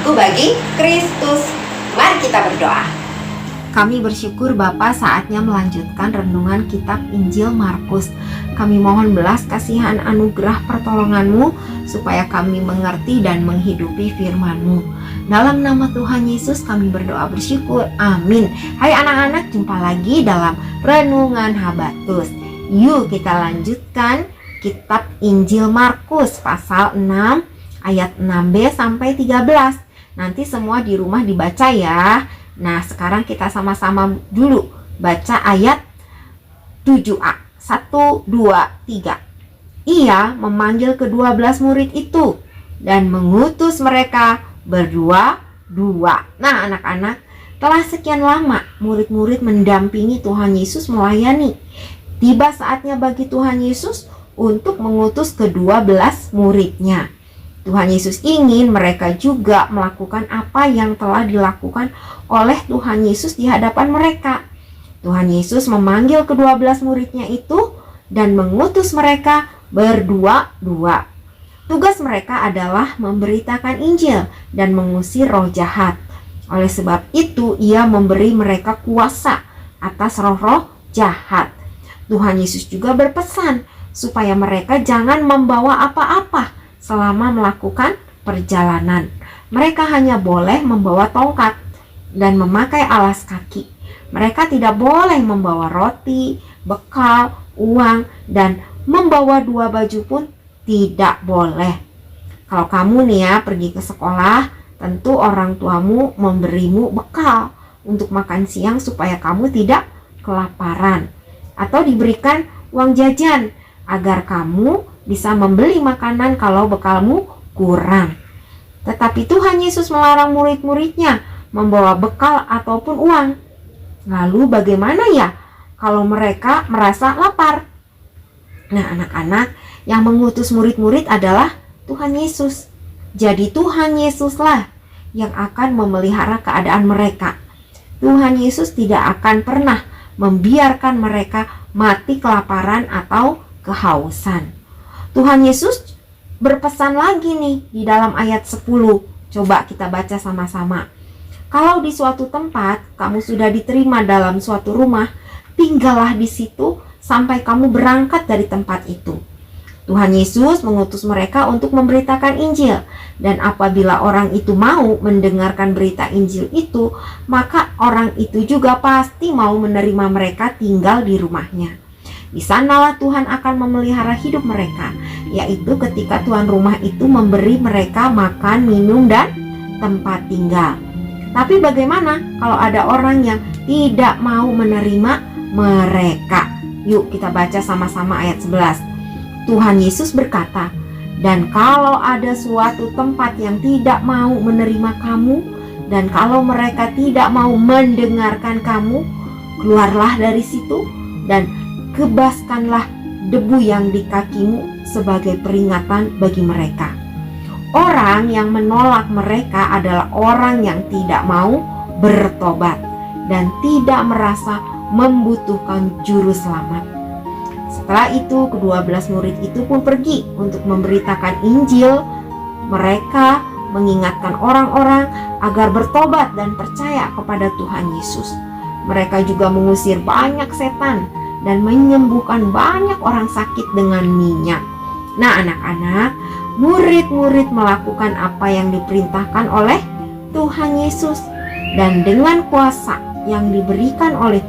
waktu bagi Kristus. Mari kita berdoa. Kami bersyukur Bapa, saatnya melanjutkan renungan kitab Injil Markus. Kami mohon belas kasihan anugerah pertolongan-Mu supaya kami mengerti dan menghidupi firman-Mu. Dalam nama Tuhan Yesus kami berdoa bersyukur. Amin. Hai anak-anak, jumpa lagi dalam Renungan Habatus. Yuk kita lanjutkan kitab Injil Markus pasal 6 ayat 6b sampai 13. Nanti semua di rumah dibaca ya. Nah, sekarang kita sama-sama dulu baca ayat 7a. 1, 2, 3. Ia memanggil ke-12 murid itu dan mengutus mereka berdua-dua. Nah, anak-anak, telah sekian lama murid-murid mendampingi Tuhan Yesus melayani. Tiba saatnya bagi Tuhan Yesus untuk mengutus ke-12 muridnya. Tuhan Yesus ingin mereka juga melakukan apa yang telah dilakukan oleh Tuhan Yesus di hadapan mereka. Tuhan Yesus memanggil ke-12 muridnya itu dan mengutus mereka berdua-dua. Tugas mereka adalah memberitakan Injil dan mengusir roh jahat. Oleh sebab itu, ia memberi mereka kuasa atas roh-roh jahat. Tuhan Yesus juga berpesan supaya mereka jangan membawa apa-apa selama melakukan perjalanan. Mereka hanya boleh membawa tongkat dan memakai alas kaki. Mereka tidak boleh membawa roti, bekal, uang, dan membawa 2 baju pun tidak boleh. Kalau kamu nih ya pergi ke sekolah, tentu orang tuamu memberimu bekal untuk makan siang supaya kamu tidak kelaparan. Atau diberikan uang jajan agar kamu bisa membeli makanan kalau bekalmu kurang. Tetapi Tuhan Yesus melarang murid-muridnya membawa bekal ataupun uang. Lalu bagaimana ya kalau mereka merasa lapar? Nah, anak-anak, yang mengutus murid-murid adalah Tuhan Yesus. Jadi Tuhan Yesuslah yang akan memelihara keadaan mereka. Tuhan Yesus tidak akan pernah membiarkan mereka mati kelaparan atau kehausan. Tuhan Yesus berpesan lagi nih di dalam ayat 10. Coba kita baca sama-sama. Kalau di suatu tempat kamu sudah diterima dalam suatu rumah, tinggallah di situ sampai kamu berangkat dari tempat itu. Tuhan Yesus mengutus mereka untuk memberitakan Injil, dan apabila orang itu mau mendengarkan berita Injil itu, maka orang itu juga pasti mau menerima mereka tinggal di rumahnya. Di sanalah Tuhan akan memelihara hidup mereka, yaitu ketika tuan rumah itu memberi mereka makan, minum, dan tempat tinggal. Tapi bagaimana kalau ada orang yang tidak mau menerima mereka? Yuk kita baca sama-sama ayat 11. Tuhan Yesus berkata, "Dan kalau ada suatu tempat yang tidak mau menerima kamu, dan kalau mereka tidak mau mendengarkan kamu, keluarlah dari situ dan kebaskanlah debu yang di kakimu sebagai peringatan bagi mereka." Orang yang menolak mereka adalah orang yang tidak mau bertobat dan tidak merasa membutuhkan juru selamat. Setelah itu, ke-12 murid itu pun pergi untuk memberitakan Injil. Mereka mengingatkan orang-orang agar bertobat dan percaya kepada Tuhan Yesus. Mereka juga mengusir banyak setan dan menyembuhkan banyak orang sakit dengan minyak. Nah, anak-anak, murid-murid melakukan apa yang diperintahkan oleh Tuhan Yesus, dan dengan kuasa yang diberikan oleh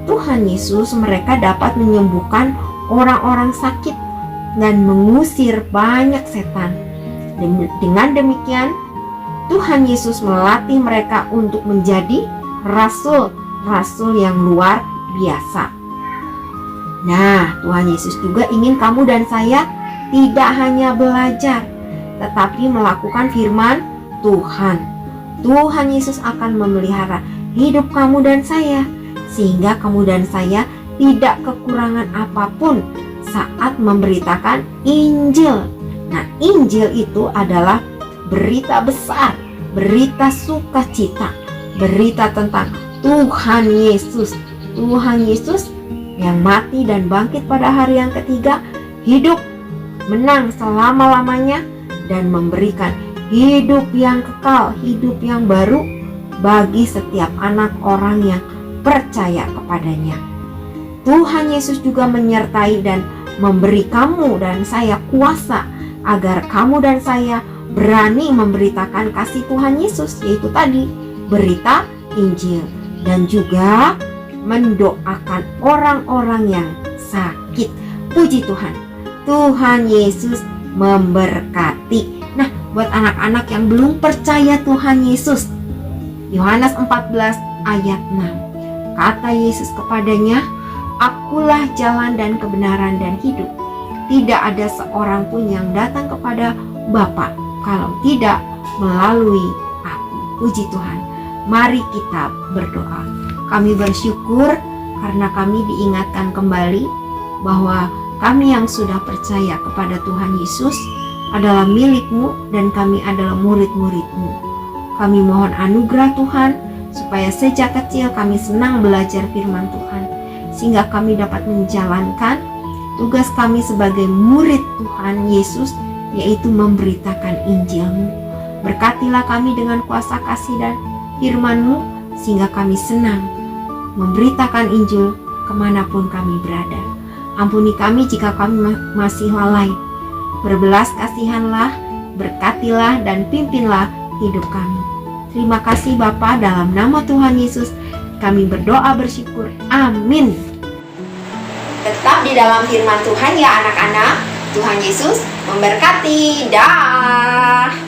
Tuhan Yesus, mereka dapat menyembuhkan orang-orang sakit dan mengusir banyak setan. Dengan demikian, Tuhan Yesus melatih mereka untuk menjadi rasul-rasul yang luar biasa. Nah, Tuhan Yesus juga ingin kamu dan saya tidak hanya belajar, tetapi melakukan firman Tuhan. Tuhan Yesus akan memelihara hidup kamu dan saya, sehingga kamu dan saya tidak kekurangan apapun saat memberitakan Injil. Nah, Injil itu adalah berita besar, berita sukacita, berita tentang Tuhan Yesus. Tuhan Yesus yang mati dan bangkit pada hari yang ketiga, hidup, menang selama-lamanya, dan memberikan hidup yang kekal, hidup yang baru bagi setiap anak orang yang percaya kepadanya. Tuhan Yesus juga menyertai dan memberi kamu dan saya kuasa agar kamu dan saya berani memberitakan kasih Tuhan Yesus, yaitu tadi berita Injil, dan juga mendoakan orang-orang yang sakit. Puji Tuhan, Tuhan Yesus memberkati. Nah, buat anak-anak yang belum percaya Tuhan Yesus, Yohanes 14 ayat 6, kata Yesus kepadanya, "Akulah jalan dan kebenaran dan hidup. Tidak ada seorang pun yang datang kepada Bapa kalau tidak melalui aku." Puji Tuhan. Mari kita berdoa. Kami bersyukur karena kami diingatkan kembali bahwa kami yang sudah percaya kepada Tuhan Yesus adalah milik-Mu dan kami adalah murid-murid-Mu. Kami mohon anugerah Tuhan supaya sejak kecil kami senang belajar firman Tuhan, sehingga kami dapat menjalankan tugas kami sebagai murid Tuhan Yesus, yaitu memberitakan Injil-Mu. Berkatilah kami dengan kuasa kasih dan firman-Mu, sehingga kami senang memberitakan Injil kemanapun kami berada. Ampuni kami jika kami masih lalai. Berbelas kasihanlah, berkatilah dan pimpinlah hidup kami. Terima kasih Bapa, dalam nama Tuhan Yesus kami berdoa bersyukur. Amin. Tetap di dalam firman Tuhan ya anak-anak. Tuhan Yesus memberkati. Dah.